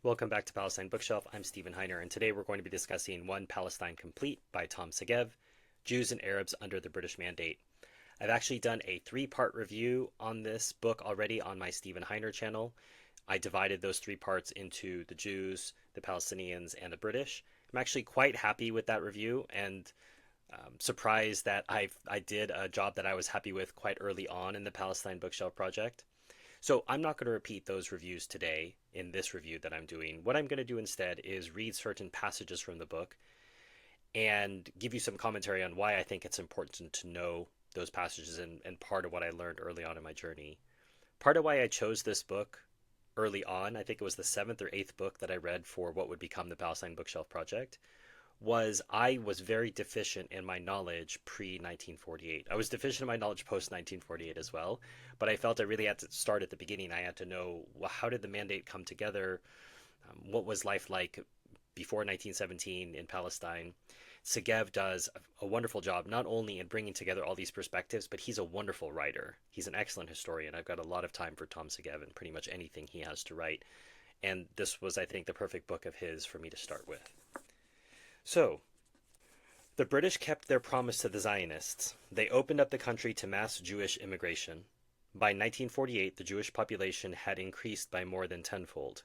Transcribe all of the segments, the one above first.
Welcome back to Palestine Bookshelf. I'm Stephen Heiner, and today we're going to be discussing One Palestine Complete by Tom Segev, Jews and Arabs Under the British Mandate. I've actually done a three-part review on this book already on my Stephen Heiner channel. I divided those three parts into the Jews, the Palestinians, and the British. I'm actually quite happy with that review and surprised that I did a job that I was happy with quite early on in the Palestine Bookshelf project. So I'm not going to repeat those reviews today in this review that I'm doing. What I'm going to do instead is read certain passages from the book and give you some commentary on why I think it's important to know those passages and part of what I learned early on in my journey. Part of why I chose this book early on, I think it was the seventh or eighth book that I read for what would become the Palestine Bookshelf Project, was I was very deficient in my knowledge pre 1948. I was deficient in my knowledge post 1948 as well, but I felt I really had to start at the beginning. I had to know, well, how did the mandate come together? What was life like before 1917 in Palestine? Segev does a wonderful job, not only in bringing together all these perspectives, but he's a wonderful writer. He's an excellent historian. I've got a lot of time for Tom Segev and pretty much anything he has to write. And this was, I think, the perfect book of his for me to start with. So, the British kept their promise to the Zionists. They opened up the country to mass Jewish immigration. By 1948, the Jewish population had increased by more than tenfold.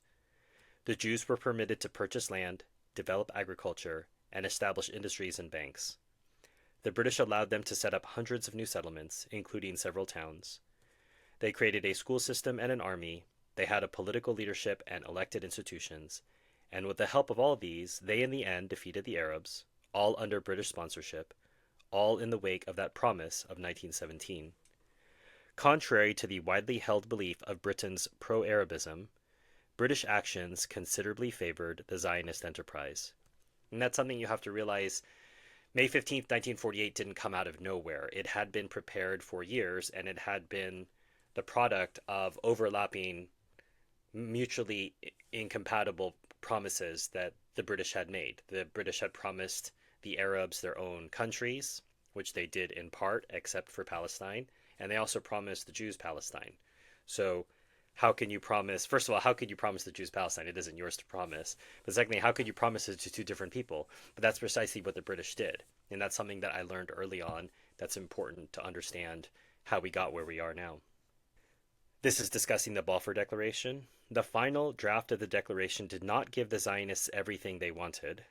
The Jews were permitted to purchase land, develop agriculture, and establish industries and banks. The British allowed them to set up hundreds of new settlements, including several towns. They created a school system and an army. They had a political leadership and elected institutions. And with the help of all these, they in the end defeated the Arabs, all under British sponsorship, all in the wake of that promise of 1917. Contrary to the widely held belief of Britain's pro-Arabism, British actions considerably favored the Zionist enterprise. And that's something you have to realize. May 15th, 1948 didn't come out of nowhere. It had been prepared for years, and it had been the product of overlapping, mutually incompatible promises that the British had made. The British had promised the Arabs their own countries, which they did in part, except for Palestine, and they also promised the Jews Palestine. So how can you promise, first of all, how could you promise the Jews Palestine? It isn't yours to promise. But secondly, how could you promise it to two different people? But that's precisely what the British did. And that's something that I learned early on that's important to understand how we got where we are now. This is discussing the Balfour Declaration. The final draft of the declaration did not give the Zionists everything they wanted.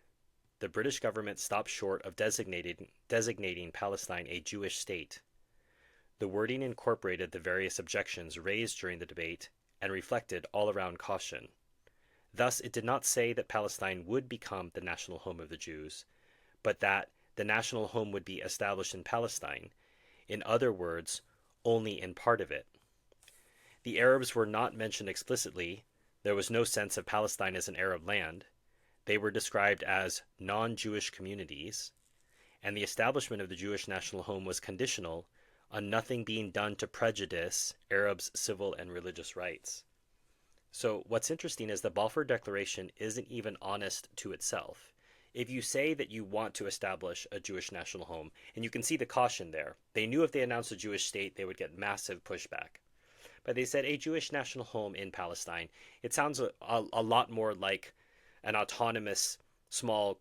The British government stopped short of designating Palestine a Jewish state. The wording incorporated the various objections raised during the debate and reflected all-around caution. Thus, it did not say that Palestine would become the national home of the Jews, but that the national home would be established in Palestine, in other words, only in part of it. The Arabs were not mentioned explicitly. There was no sense of Palestine as an Arab land. They were described as non-Jewish communities, and the establishment of the Jewish national home was conditional on nothing being done to prejudice Arabs' civil and religious rights. So what's interesting is the Balfour Declaration isn't even honest to itself. If you say that you want to establish a Jewish national home, and you can see the caution there, they knew if they announced a Jewish state, they would get massive pushback. But they said a Jewish national home in Palestine. It sounds a lot more like an autonomous small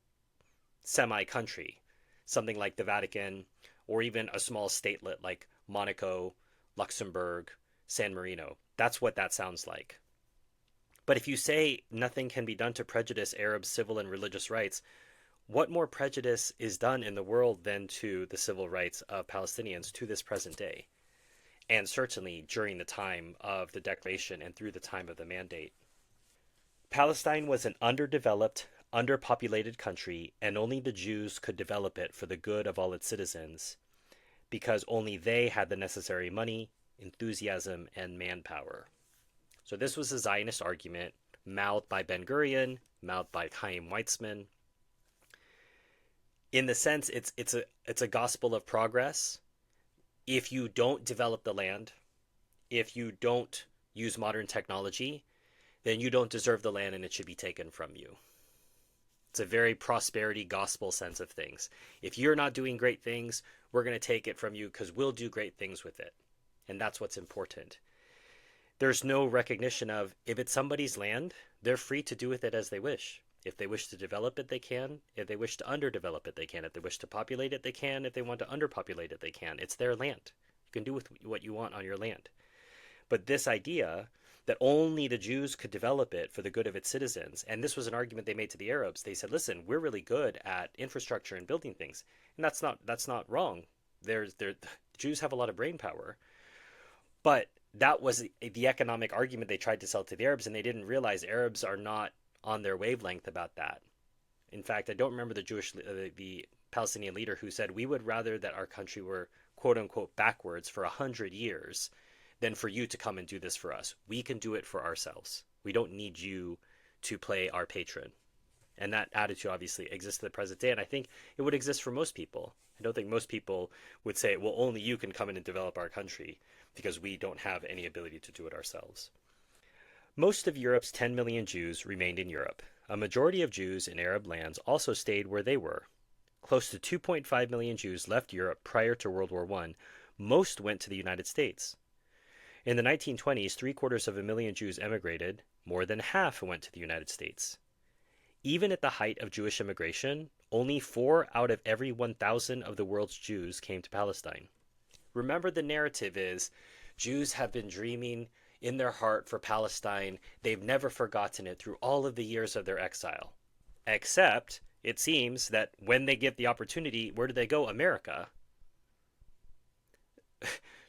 semi-country, something like the Vatican, or even a small statelet like Monaco, Luxembourg, San Marino. That's what that sounds like. But if you say nothing can be done to prejudice Arab civil and religious rights, what more prejudice is done in the world than to the civil rights of Palestinians to this present day? And certainly during the time of the declaration and through the time of the mandate. Palestine was an underdeveloped, underpopulated country, and only the Jews could develop it for the good of all its citizens, because only they had the necessary money, enthusiasm, and manpower. So this was a Zionist argument mouthed by Ben-Gurion, mouthed by Chaim Weizmann. In the sense, it's a gospel of progress. If you don't develop the land, if you don't use modern technology, then you don't deserve the land and it should be taken from you. It's a very prosperity gospel sense of things. If you're not doing great things, we're going to take it from you because we'll do great things with it. And that's what's important. There's no recognition of if it's somebody's land, they're free to do with it as they wish. If they wish to develop it, they can. If they wish to underdevelop it, they can. If they wish to populate it, they can. If they want to underpopulate it, they can. It's their land. You can do with what you want on your land. But this idea that only the Jews could develop it for the good of its citizens, and this was an argument they made to the Arabs. They said, "Listen, we're really good at infrastructure and building things," and that's not wrong. Jews have a lot of brain power, but that was the economic argument they tried to sell to the Arabs, and they didn't realize Arabs are not on their wavelength about that. In fact, I don't remember the Palestinian leader who said, "We would rather that our country were quote unquote backwards for 100 years than for you to come and do this for us. We can do it for ourselves. We don't need you to play our patron." And that attitude obviously exists to the present day, and I think it would exist for most people. I don't think most people would say, well, only you can come in and develop our country because we don't have any ability to do it ourselves. Most of Europe's 10 million Jews remained in Europe. A majority of Jews in Arab lands also stayed where they were. Close to 2.5 million Jews left Europe prior to World War I. Most went to the United States. In the 1920s, 750,000 Jews emigrated. More than half went to the United States. Even at the height of Jewish immigration, only 4 out of every 1,000 of the world's Jews came to Palestine. Remember, the narrative is Jews have been dreaming in their heart for Palestine. They've never forgotten it through all of the years of their exile. Except, it seems that when they get the opportunity, where do they go? America.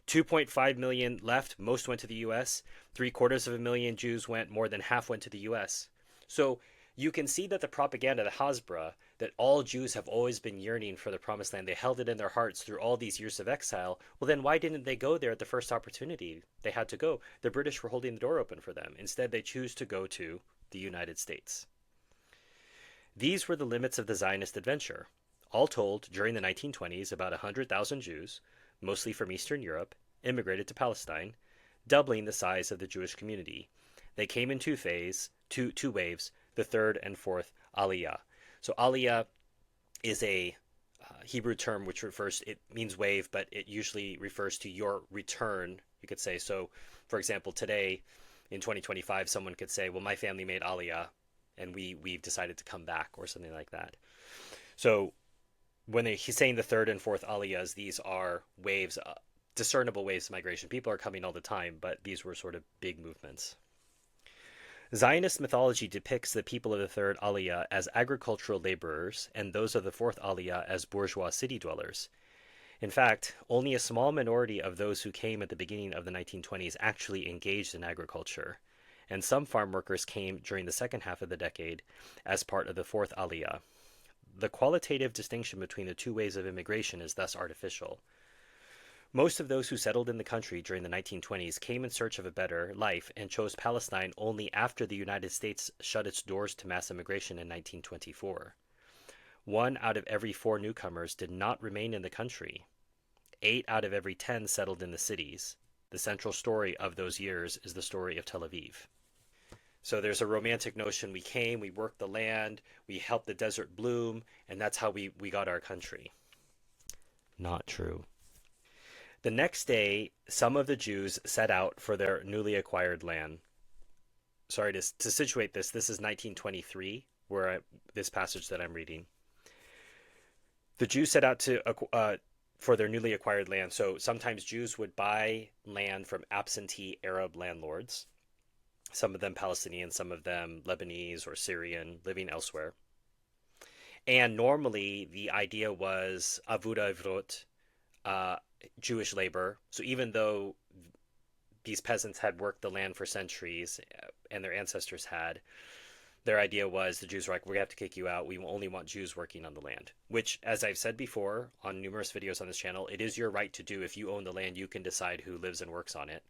2.5 million left, most went to the US. 750,000 Jews went, more than half went to the US. So you can see that the propaganda, the Hasbara, that all Jews have always been yearning for the promised land, they held it in their hearts through all these years of exile. Well, then why didn't they go there at the first opportunity they had to go? The British were holding the door open for them. Instead, they choose to go to the United States. These were the limits of the Zionist adventure. All told, during the 1920s, about 100,000 Jews, mostly from Eastern Europe, immigrated to Palestine, doubling the size of the Jewish community. They came in two waves, the third and fourth Aliyah. So Aliyah is a Hebrew term which it means wave, but it usually refers to your return, you could say. So, for example, today in 2025, someone could say, well, my family made Aliyah and we've decided to come back, or something like that. So when he's saying the third and fourth Aliyahs, these are waves, discernible waves of migration. People are coming all the time, but these were sort of big movements. Zionist mythology depicts the people of the third Aliyah as agricultural laborers and those of the fourth Aliyah as bourgeois city dwellers. In fact, only a small minority of those who came at the beginning of the 1920s actually engaged in agriculture, and some farm workers came during the second half of the decade as part of the fourth Aliyah. The qualitative distinction between the two waves of immigration is thus artificial. Most of those who settled in the country during the 1920s came in search of a better life and chose Palestine only after the United States shut its doors to mass immigration in 1924. 1 out of every 4 newcomers did not remain in the country. 8 out of every 10 settled in the cities. The central story of those years is the story of Tel Aviv. So there's a romantic notion: we came, we worked the land, we helped the desert bloom, and that's how we got our country. Not true. The next day, some of the Jews set out for their newly acquired land. Sorry, to situate this is 1923, this passage that I'm reading. The Jews set out for their newly acquired land. So sometimes Jews would buy land from absentee Arab landlords, some of them Palestinian, some of them Lebanese or Syrian, living elsewhere. And normally the idea was avoda avrot, Jewish labor. So even though these peasants had worked the land for centuries and their ancestors had, their idea was the Jews were like, we have to kick you out. We only want Jews working on the land, which, as I've said before on numerous videos on this channel, it is your right to do. If you own the land, you can decide who lives and works on it.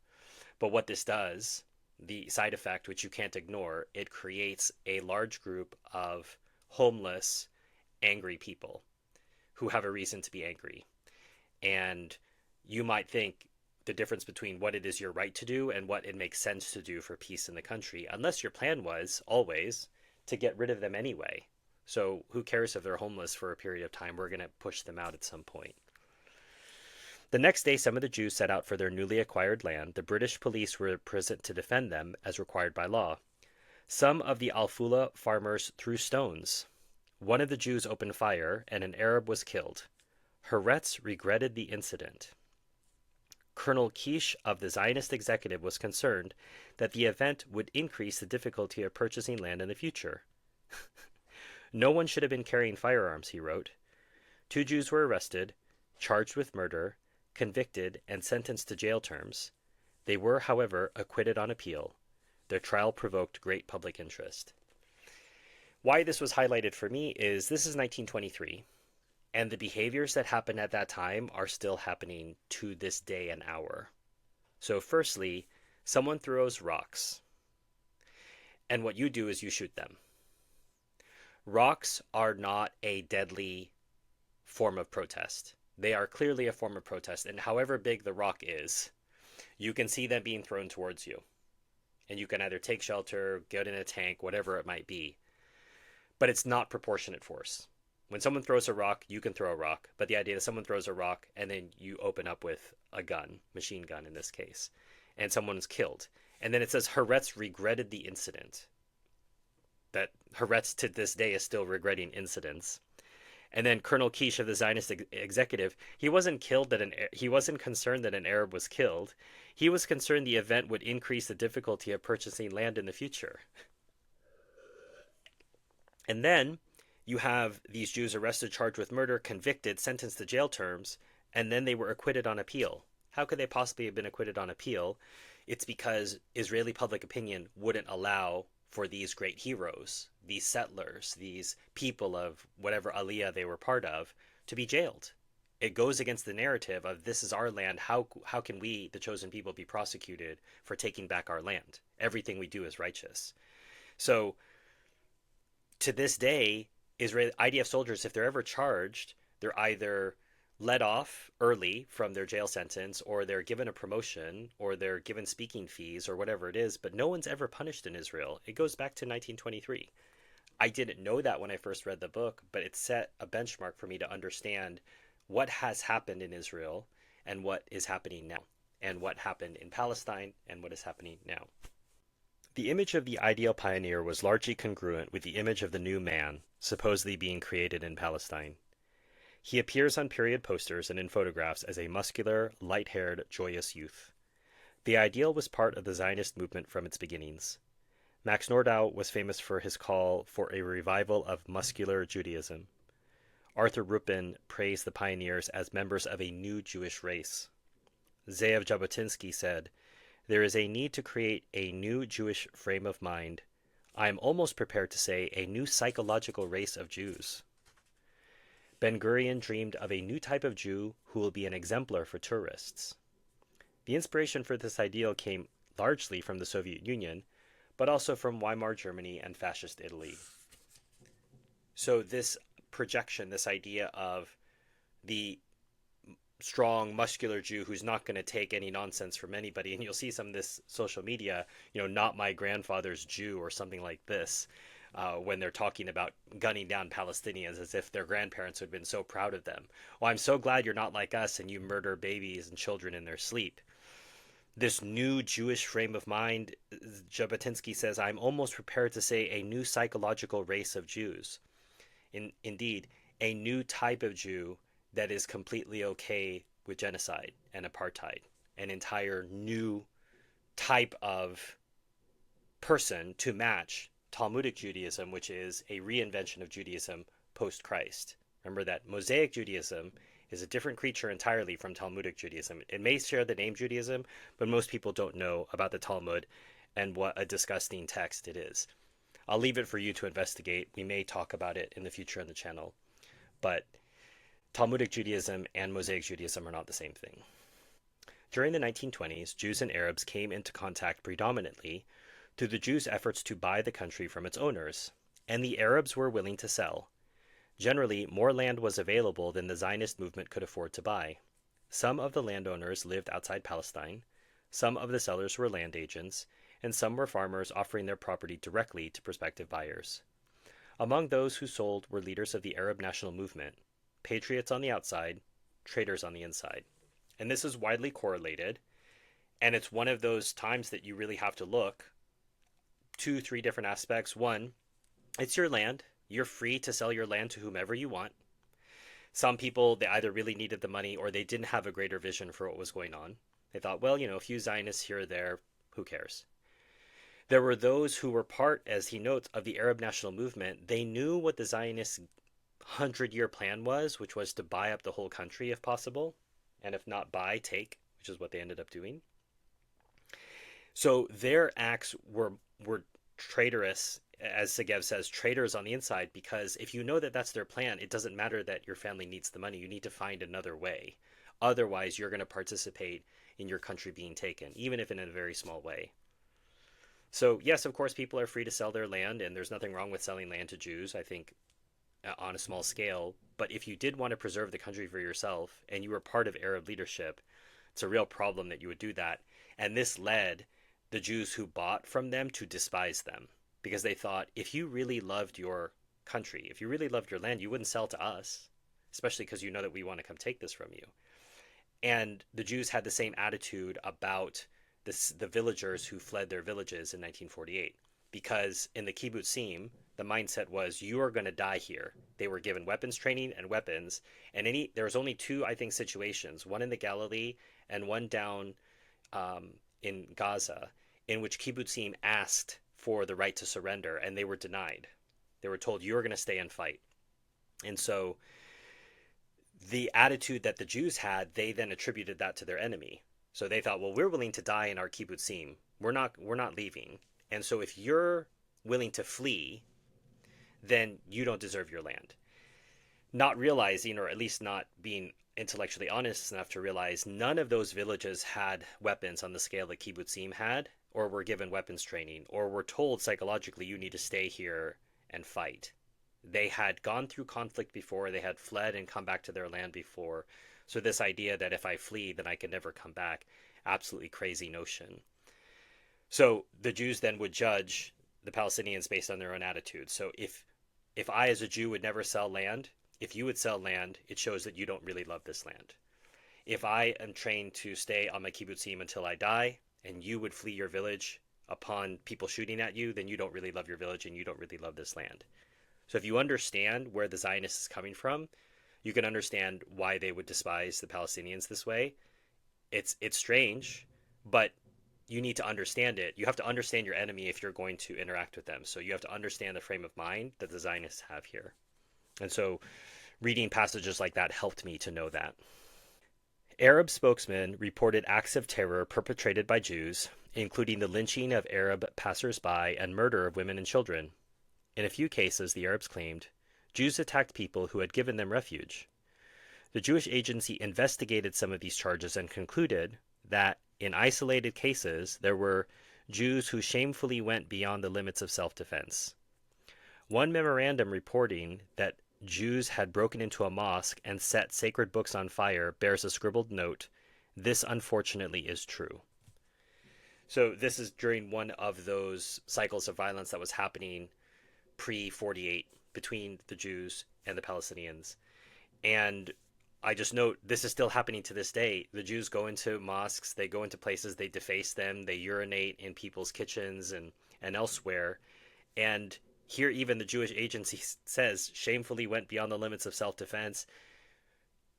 But what this does, the side effect, which you can't ignore, it creates a large group of homeless, angry people who have a reason to be angry. And you might think the difference between what it is your right to do and what it makes sense to do for peace in the country, unless your plan was always to get rid of them anyway. So who cares if they're homeless for a period of time? We're going to push them out at some point. The next day, some of the Jews set out for their newly acquired land. The British police were present to defend them as required by law. Some of the Al-Fula farmers threw stones. One of the Jews opened fire, and an Arab was killed. Haaretz regretted the incident. Colonel Kish of the Zionist executive was concerned that the event would increase the difficulty of purchasing land in the future. No one should have been carrying firearms, he wrote. 2 Jews were arrested, charged with murder, convicted, and sentenced to jail terms. They were, however, acquitted on appeal. Their trial provoked great public interest. Why this was highlighted for me is this is 1923, and the behaviors that happened at that time are still happening to this day and hour. So firstly, someone throws rocks, and what you do is you shoot them. Rocks are not a deadly form of protest. They are clearly a form of protest, and however big the rock is, you can see them being thrown towards you. And you can either take shelter, get in a tank, whatever it might be. But it's not proportionate force. When someone throws a rock, you can throw a rock, but the idea that someone throws a rock and then you open up with a gun, machine gun in this case, and someone's killed. And then it says Haaretz regretted the incident. That Haaretz to this day is still regretting incidents. And then Colonel Kish of the Zionist executive, he wasn't concerned that an Arab was killed. He was concerned the event would increase the difficulty of purchasing land in the future. And then you have these Jews arrested, charged with murder, convicted, sentenced to jail terms, and then they were acquitted on appeal. How could they possibly have been acquitted on appeal? It's because Israeli public opinion wouldn't allow for these great heroes, these settlers, these people of whatever aliyah they were part of, to be jailed. It goes against the narrative of this is our land. How can we, the chosen people, be prosecuted for taking back our land? Everything we do is righteous. So to this day, Israeli IDF soldiers, if they're ever charged, they're either let off early from their jail sentence, or they're given a promotion, or they're given speaking fees, or whatever it is, but no one's ever punished in Israel. It goes back to 1923. I didn't know that when I first read the book, but it set a benchmark for me to understand what has happened in Israel and what is happening now, and what happened in Palestine and what is happening now. The image of the ideal pioneer was largely congruent with the image of the new man, supposedly being created in Palestine. He appears on period posters and in photographs as a muscular, light-haired, joyous youth. The ideal was part of the Zionist movement from its beginnings. Max Nordau was famous for his call for a revival of muscular Judaism. Arthur Ruppin praised the pioneers as members of a new Jewish race. Zeev Jabotinsky said, "There is a need to create a new Jewish frame of mind. I am almost prepared to say a new psychological race of Jews." Ben-Gurion dreamed of a new type of Jew who will be an exemplar for tourists. The inspiration for this ideal came largely from the Soviet Union, but also from Weimar Germany and fascist Italy. So this projection, this idea of the strong, muscular Jew who's not going to take any nonsense from anybody, and you'll see some of this social media, not my grandfather's Jew or something like this, when they're talking about gunning down Palestinians as if their grandparents had been so proud of them. Well, I'm so glad you're not like us and you murder babies and children in their sleep. This new Jewish frame of mind, Jabotinsky says, I'm almost prepared to say a new psychological race of Jews. Indeed, a new type of Jew that is completely okay with genocide and apartheid. An entire new type of person to match Talmudic Judaism, which is a reinvention of Judaism post-Christ. Remember that Mosaic Judaism is a different creature entirely from Talmudic Judaism. It may share the name Judaism, but most people don't know about the Talmud and what a disgusting text it is. I'll leave it for you to investigate. We may talk about it in the future on the channel. But Talmudic Judaism and Mosaic Judaism are not the same thing. During the 1920s, Jews and Arabs came into contact predominantly through the Jews' efforts to buy the country from its owners, and the Arabs were willing to sell. Generally, more land was available than the Zionist movement could afford to buy. Some of the landowners lived outside Palestine, some of the sellers were land agents, and some were farmers offering their property directly to prospective buyers. Among those who sold were leaders of the Arab national movement, patriots on the outside, traitors on the inside. And this is widely correlated. And it's one of those times that you really have to look two, three different aspects. One, it's your land. You're free to sell your land to whomever you want. Some people, they either really needed the money or they didn't have a greater vision for what was going on. They thought, well, a few Zionists here or there, who cares? There were those who were part, as he notes, of the Arab national movement. They knew what the Zionist 100-year plan was, which was to buy up the whole country if possible, and if not buy, take, which is what they ended up doing. So their acts were traitorous, as Segev says, traitors on the inside, because if you know that that's their plan, it doesn't matter that your family needs the money. You need to find another way. Otherwise, you're going to participate in your country being taken, even if in a very small way. So, yes, of course, people are free to sell their land, and there's nothing wrong with selling land to Jews, I think, on a small scale. But if you did want to preserve the country for yourself, and you were part of Arab leadership, it's a real problem that you would do that. And this led the Jews who bought from them to despise them, because they thought, if you really loved your country, if you really loved your land, you wouldn't sell to us, especially because you know that we want to come take this from you. And the Jews had the same attitude about the villagers who fled their villages in 1948, because in the kibbutzim, the mindset was, you are going to die here. They were given weapons training and weapons, and there was only two, I think, situations, one in the Galilee and one down in Gaza, in which kibbutzim asked for the right to surrender, and they were denied. They were told, you're going to stay and fight. And so the attitude that the Jews had, they then attributed that to their enemy. So they thought, well, we're willing to die in our kibbutzim. We're not leaving. And so if you're willing to flee, then you don't deserve your land. Not realizing, or at least not being intellectually honest enough to realize, none of those villages had weapons on the scale that kibbutzim had, or were given weapons training, or were told psychologically, you need to stay here and fight. They had gone through conflict before, they had fled and come back to their land before. So this idea that if I flee, then I can never come back, absolutely crazy notion. So the Jews then would judge the Palestinians based on their own attitude. So if I as a Jew would never sell land, if you would sell land, it shows that you don't really love this land. If I am trained to stay on my kibbutzim until I die, and you would flee your village upon people shooting at you, then you don't really love your village and you don't really love this land. So if you understand where the Zionists is coming from, you can understand why they would despise the Palestinians this way. It's strange, but you need to understand it. You have to understand your enemy if you're going to interact with them. So you have to understand the frame of mind that the Zionists have here. And so reading passages like that helped me to know that. Arab spokesmen reported acts of terror perpetrated by Jews, including the lynching of Arab passers-by and murder of women and children. In a few cases, the Arabs claimed, Jews attacked people who had given them refuge. The Jewish agency investigated some of these charges and concluded that, in isolated cases, there were Jews who shamefully went beyond the limits of self-defense. One memorandum reporting that Jews had broken into a mosque and set sacred books on fire bears a scribbled note, "This unfortunately is true." So this is during one of those cycles of violence that was happening pre-48 between the Jews and the Palestinians. And I just note, this is still happening to this day. The Jews go into mosques, they go into places, they deface them, they urinate in people's kitchens and elsewhere. And here even the Jewish agency says, shamefully went beyond the limits of self-defense.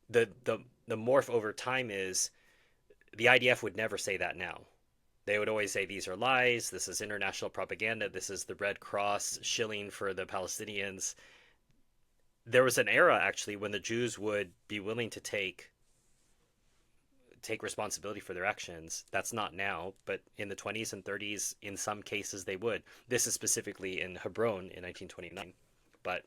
The morph over time is, the IDF would never say that now. They would always say, these are lies, this is international propaganda, this is the Red Cross shilling for the Palestinians. There was an era, actually, when the Jews would be willing to take responsibility for their actions. That's not now, but in the 20s and 30s, in some cases, they would. This is specifically in Hebron in 1929. But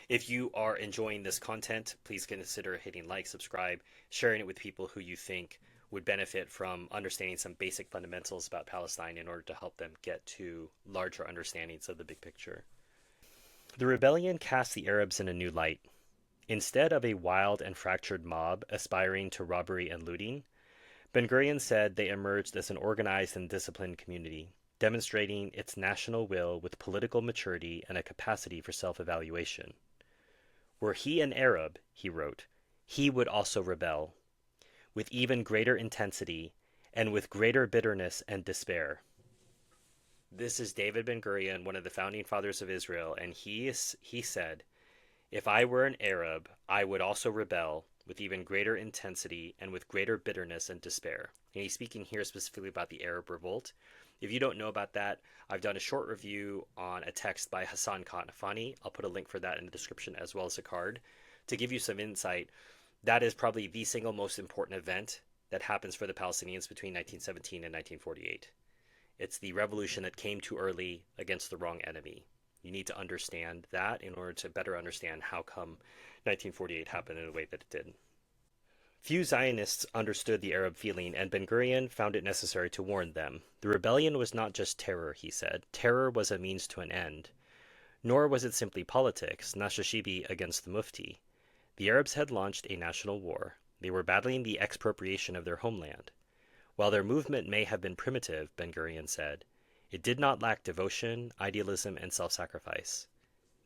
if you are enjoying this content, please consider hitting like, subscribe, sharing it with people who you think would benefit from understanding some basic fundamentals about Palestine in order to help them get to larger understandings of the big picture. The rebellion cast the Arabs in a new light. Instead of a wild and fractured mob aspiring to robbery and looting, Ben-Gurion said they emerged as an organized and disciplined community, demonstrating its national will with political maturity and a capacity for self-evaluation. Were he an Arab, he wrote, he would also rebel. with even greater intensity, and with greater bitterness and despair. This is David Ben-Gurion, one of the founding fathers of Israel, and he said, "If I were an Arab, I would also rebel with even greater intensity and with greater bitterness and despair." And he's speaking here specifically about the Arab revolt. If you don't know about that, I've done a short review on a text by Ghassan Kanafani. I'll put a link for that in the description as well as a card to give you some insight. That is probably the single most important event that happens for the Palestinians between 1917 and 1948. It's the revolution that came too early against the wrong enemy. You need to understand that in order to better understand how come 1948 happened in the way that it did. Few Zionists understood the Arab feeling, and Ben-Gurion found it necessary to warn them. The rebellion was not just terror, he said. Terror was a means to an end. Nor was it simply politics, Nashashibi against the Mufti. The Arabs had launched a national war. They were battling the expropriation of their homeland. While their movement may have been primitive, Ben-Gurion said, it did not lack devotion, idealism, and self-sacrifice.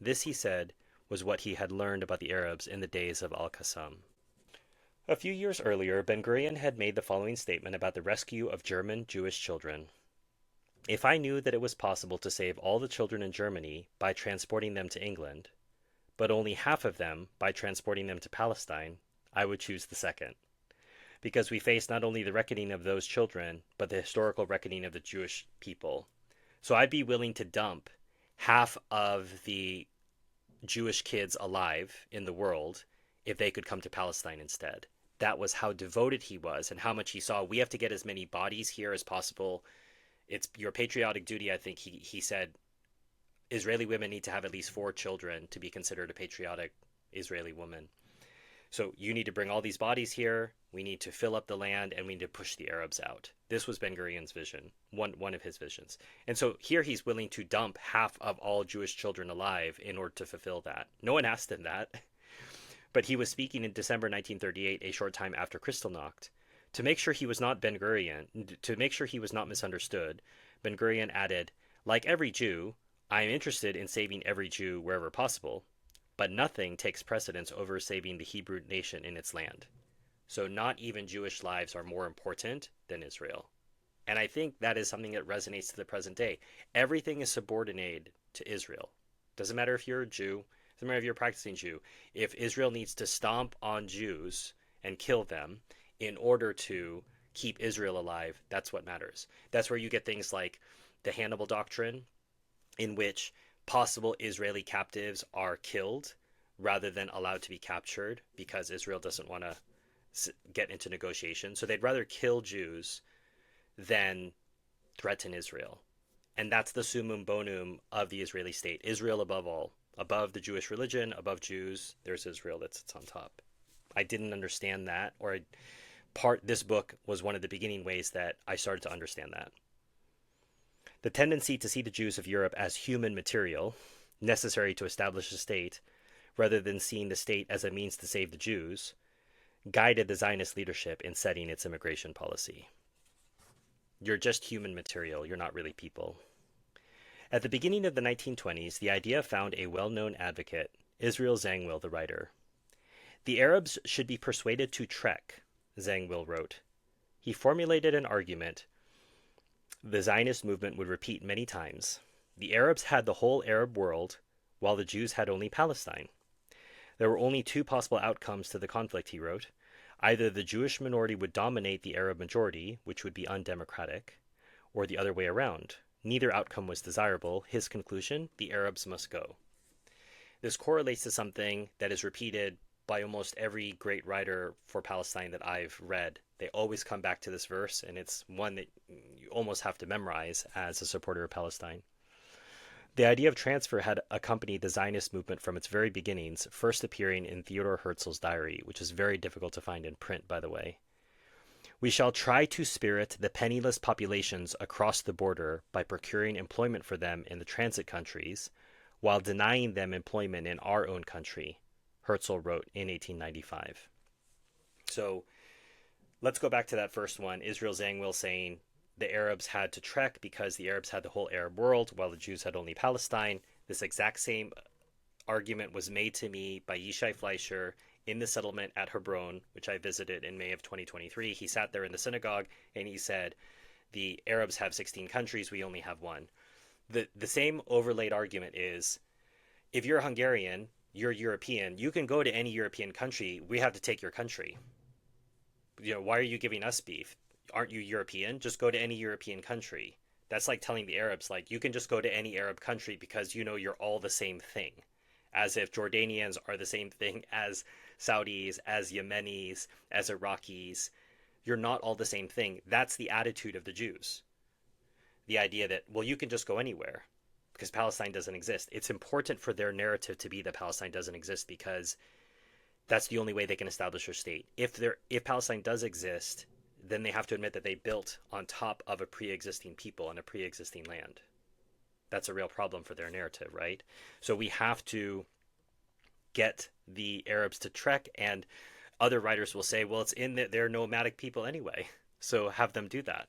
This, he said, was what he had learned about the Arabs in the days of Al-Qassam. A few years earlier, Ben-Gurion had made the following statement about the rescue of German Jewish children. If I knew that it was possible to save all the children in Germany by transporting them to England, but only half of them by transporting them to Palestine, I would choose the second. Because we face not only the reckoning of those children, but the historical reckoning of the Jewish people. So I'd be willing to dump half of the Jewish kids alive in the world if they could come to Palestine instead. That was how devoted he was and how much he saw. We have to get as many bodies here as possible. It's your patriotic duty, I think he said. Israeli women need to have at least 4 children to be considered a patriotic Israeli woman. So you need to bring all these bodies here, we need to fill up the land, and we need to push the Arabs out. This was Ben-Gurion's vision, one of his visions. And so here he's willing to dump half of all Jewish children alive in order to fulfill that. No one asked him that. But he was speaking in December 1938, a short time after Kristallnacht. To make sure he was not Ben-Gurion, to make sure he was not misunderstood, Ben-Gurion added, like every Jew, I am interested in saving every Jew wherever possible. But nothing takes precedence over saving the Hebrew nation in its land. So not even Jewish lives are more important than Israel. And I think that is something that resonates to the present day. Everything is subordinated to Israel. Doesn't matter if you're a Jew, doesn't matter if you're a practicing Jew. If Israel needs to stomp on Jews and kill them in order to keep Israel alive, that's what matters. That's where you get things like the Hannibal Doctrine, in which possible Israeli captives are killed rather than allowed to be captured because Israel doesn't want to get into negotiations. So they'd rather kill Jews than threaten Israel. And that's the summum bonum of the Israeli state. Israel above all. Above the Jewish religion, above Jews, there's Israel that sits on top. I didn't understand that, or this book was one of the beginning ways that I started to understand that. The tendency to see the Jews of Europe as human material, necessary to establish a state, rather than seeing the state as a means to save the Jews, guided the Zionist leadership in setting its immigration policy. You're just human material, you're not really people. At the beginning of the 1920s, the idea found a well-known advocate, Israel Zangwill, the writer. The Arabs should be persuaded to trek, Zangwill wrote. He formulated an argument the Zionist movement would repeat many times. The Arabs had the whole Arab world, while the Jews had only Palestine. There were only 2 possible outcomes to the conflict, he wrote. Either the Jewish minority would dominate the Arab majority, which would be undemocratic, or the other way around. Neither outcome was desirable. His conclusion, the Arabs must go. This correlates to something that is repeated by almost every great writer for Palestine that I've read. They always come back to this verse, and it's one that you almost have to memorize as a supporter of Palestine. The idea of transfer had accompanied the Zionist movement from its very beginnings, first appearing in Theodor Herzl's diary, which is very difficult to find in print, by the way. We shall try to spirit the penniless populations across the border by procuring employment for them in the transit countries, while denying them employment in our own country, Herzl wrote in 1895. So let's go back to that first one. Israel Zangwill saying the Arabs had to trek because the Arabs had the whole Arab world while the Jews had only Palestine. This exact same argument was made to me by Yishai Fleischer in the settlement at Hebron, which I visited in May of 2023. He sat there in the synagogue and he said, the Arabs have 16 countries, we only have one. The same overlaid argument is, if you're Hungarian, you're European, you can go to any European country, we have to take your country. Why are you giving us beef? Aren't you European? Just go to any European country. That's like telling the Arabs, like, you can just go to any Arab country because you're all the same thing. As if Jordanians are the same thing as Saudis, as Yemenis, as Iraqis. You're not all the same thing. That's the attitude of the Jews. The idea that, well, you can just go anywhere because Palestine doesn't exist. It's important for their narrative to be that Palestine doesn't exist because that's the only way they can establish their state. If Palestine does exist, then they have to admit that they built on top of a pre-existing people and a pre-existing land. That's a real problem for their narrative, right? So we have to get the Arabs to trek, and other writers will say, well, it's in that they're nomadic people anyway, so have them do that.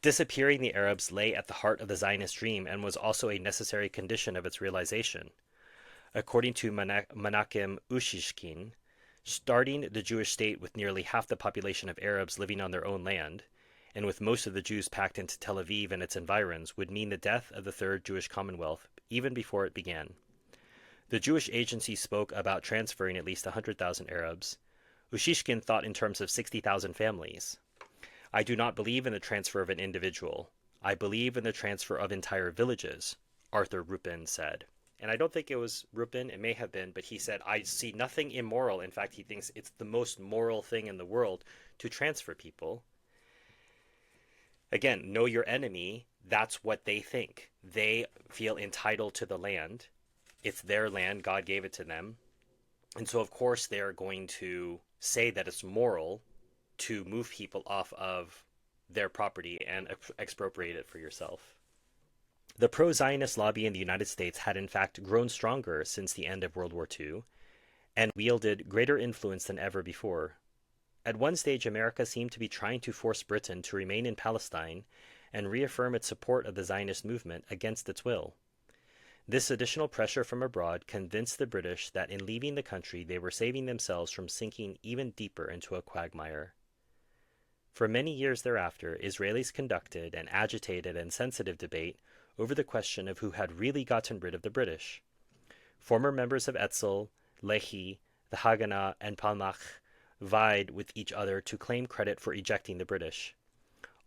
Disappearing the Arabs lay at the heart of the Zionist dream and was also a necessary condition of its realization. According to Menachem Ushishkin, starting the Jewish state with nearly half the population of Arabs living on their own land, and with most of the Jews packed into Tel Aviv and its environs, would mean the death of the Third Jewish Commonwealth, even before it began. The Jewish Agency spoke about transferring at least 100,000 Arabs. Ushishkin thought in terms of 60,000 families. I do not believe in the transfer of an individual. I believe in the transfer of entire villages, Arthur Rupin said. And I don't think it was Rupin, it may have been, but he said, I see nothing immoral. In fact, he thinks it's the most moral thing in the world to transfer people. Again, know your enemy. That's what they think. They feel entitled to the land. It's their land. God gave it to them. And so, of course, they're going to say that it's moral to move people off of their property and expropriate it for yourself. The pro-Zionist lobby in the United States had in fact grown stronger since the end of World War II and wielded greater influence than ever before. At one stage, America seemed to be trying to force Britain to remain in Palestine and reaffirm its support of the Zionist movement against its will. This additional pressure from abroad convinced the British that in leaving the country they were saving themselves from sinking even deeper into a quagmire. For many years thereafter, Israelis conducted an agitated and sensitive debate over the question of who had really gotten rid of the British. Former members of Etzel, Lehi, the Haganah, and Palmach vied with each other to claim credit for ejecting the British.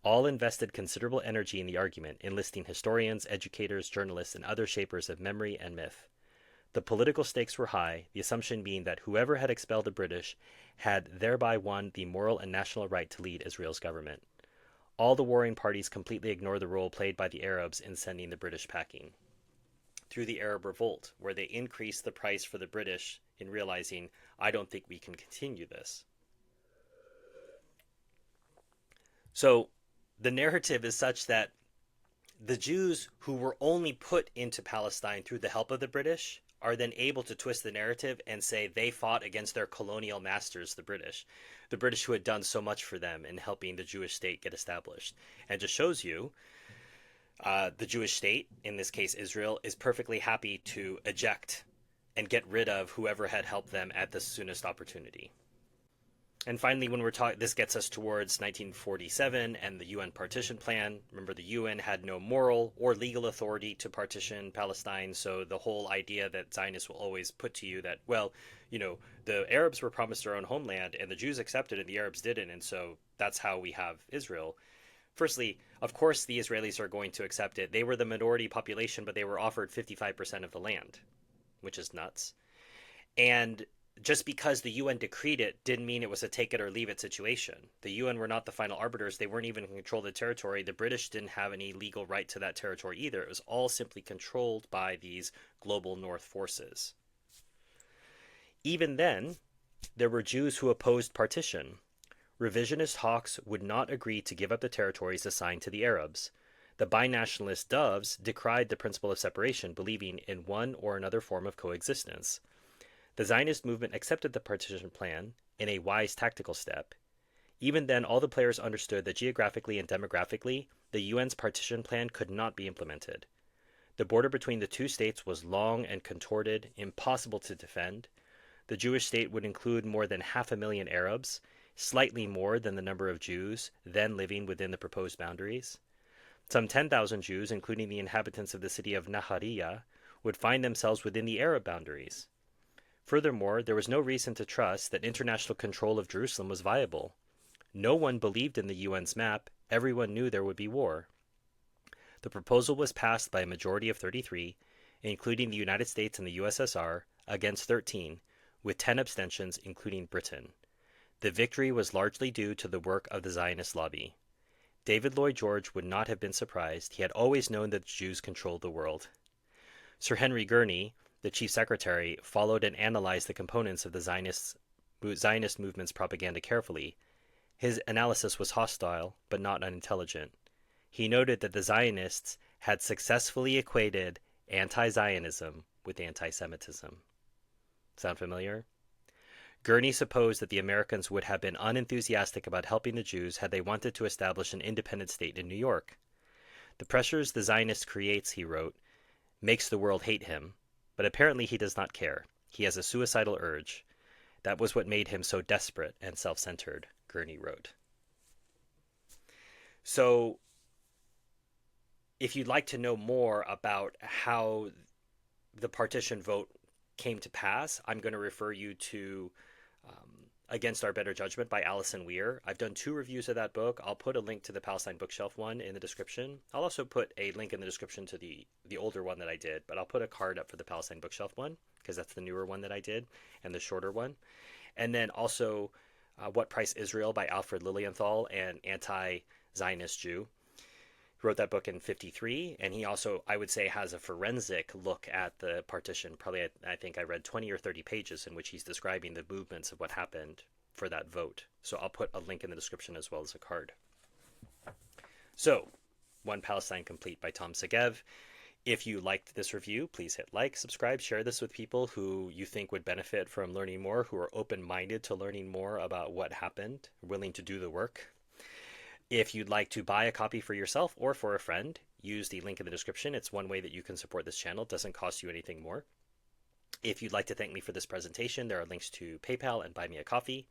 All invested considerable energy in the argument, enlisting historians, educators, journalists, and other shapers of memory and myth. The political stakes were high, the assumption being that whoever had expelled the British had thereby won the moral and national right to lead Israel's government. All the warring parties completely ignored the role played by the Arabs in sending the British packing. Through the Arab Revolt, where they increased the price for the British in realizing, I don't think we can continue this. So the narrative is such that the Jews who were only put into Palestine through the help of the British are then able to twist the narrative and say they fought against their colonial masters, the British who had done so much for them in helping the Jewish state get established. And just shows you the Jewish state, in this case Israel, is perfectly happy to eject and get rid of whoever had helped them at the soonest opportunity. And finally, when we're talking, this gets us towards 1947 and the UN partition plan. Remember, the UN had no moral or legal authority to partition Palestine. So the whole idea that Zionists will always put to you that, well, the Arabs were promised their own homeland and the Jews accepted and the Arabs didn't. And so that's how we have Israel. Firstly, of course, the Israelis are going to accept it. They were the minority population, but they were offered 55% of the land, which is nuts. And just because the UN decreed it didn't mean it was a take it or leave it situation. The UN were not the final arbiters. They weren't even in control of the territory. The British didn't have any legal right to that territory either. It was all simply controlled by these global North forces. Even then, there were Jews who opposed partition. Revisionist hawks would not agree to give up the territories assigned to the Arabs. The binationalist doves decried the principle of separation, believing in one or another form of coexistence. The Zionist movement accepted the partition plan in a wise tactical step. Even then, all the players understood that geographically and demographically, the UN's partition plan could not be implemented. The border between the two states was long and contorted, impossible to defend. The Jewish state would include more than 500,000 Arabs, slightly more than the number of Jews then living within the proposed boundaries. Some 10,000 Jews, including the inhabitants of the city of Nahariya, would find themselves within the Arab boundaries. Furthermore, there was no reason to trust that international control of Jerusalem was viable. No one believed in the UN's map. Everyone knew there would be war. The proposal was passed by a majority of 33, including the United States and the USSR, against 13, with 10 abstentions, including Britain. The victory was largely due to the work of the Zionist lobby. David Lloyd George would not have been surprised. He had always known that the Jews controlled the world. Sir Henry Gurney, the chief secretary, followed and analyzed the components of the Zionist movement's propaganda carefully. His analysis was hostile, but not unintelligent. He noted that the Zionists had successfully equated anti-Zionism with anti-Semitism. Sound familiar? Gurney supposed that the Americans would have been unenthusiastic about helping the Jews had they wanted to establish an independent state in New York. The pressures the Zionist creates, he wrote, makes the world hate him, but apparently he does not care. He has a suicidal urge. That was what made him so desperate and self-centered, Gurney wrote. So, if you'd like to know more about how the partition vote came to pass, I'm going to refer you to Against Our Better Judgment by Alison Weir. I've done 2 reviews of that book. I'll put a link to the Palestine Bookshelf one in the description. I'll also put a link in the description to the older one that I did, but I'll put a card up for the Palestine Bookshelf one because that's the newer one that I did and the shorter one. And then also What Price Israel by Alfred Lilienthal, an anti-Zionist Jew. He wrote that book in 1953, and he also, I would say, has a forensic look at the partition. Probably, I think I read 20 or 30 pages in which he's describing the movements of what happened for that vote. So I'll put a link in the description as well as a card. So, One Palestine Complete by Tom Segev. If you liked this review, please hit like, subscribe, share this with people who you think would benefit from learning more, who are open-minded to learning more about what happened, willing to do the work. If you'd like to buy a copy for yourself or for a friend, use the link in the description. It's one way that you can support this channel. It doesn't cost you anything more. If you'd like to thank me for this presentation, there are links to PayPal and Buy Me a Coffee.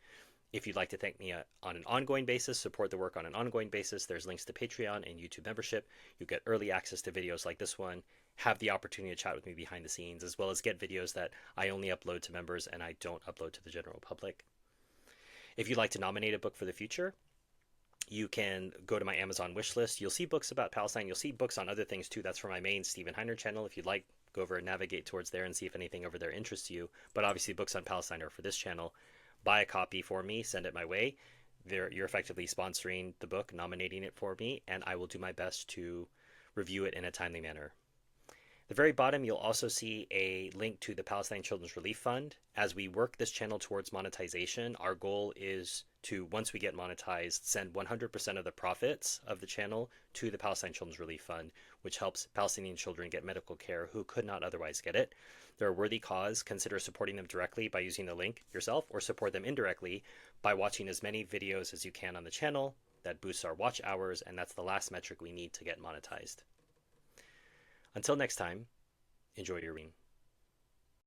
If you'd like to thank me on an ongoing basis, support the work on an ongoing basis, there's links to Patreon and YouTube membership. You get early access to videos like this one, have the opportunity to chat with me behind the scenes, as well as get videos that I only upload to members and I don't upload to the general public. If you'd like to nominate a book for the future, you can go to my Amazon wish list. You'll see books about Palestine. You'll see books on other things too. That's for my main Stephen Heiner channel. If you'd like, go over and navigate towards there and see if anything over there interests you. But obviously books on Palestine are for this channel. Buy a copy for me, send it my way. You're effectively sponsoring the book, nominating it for me, and I will do my best to review it in a timely manner. At the very bottom, you'll also see a link to the Palestine Children's Relief Fund. As we work this channel towards monetization, our goal is to, once we get monetized, send 100% of the profits of the channel to the Palestine Children's Relief Fund, which helps Palestinian children get medical care who could not otherwise get it. They're a worthy cause. Consider supporting them directly by using the link yourself, or support them indirectly by watching as many videos as you can on the channel. That boosts our watch hours, and that's the last metric we need to get monetized. Until next time, enjoy your reading.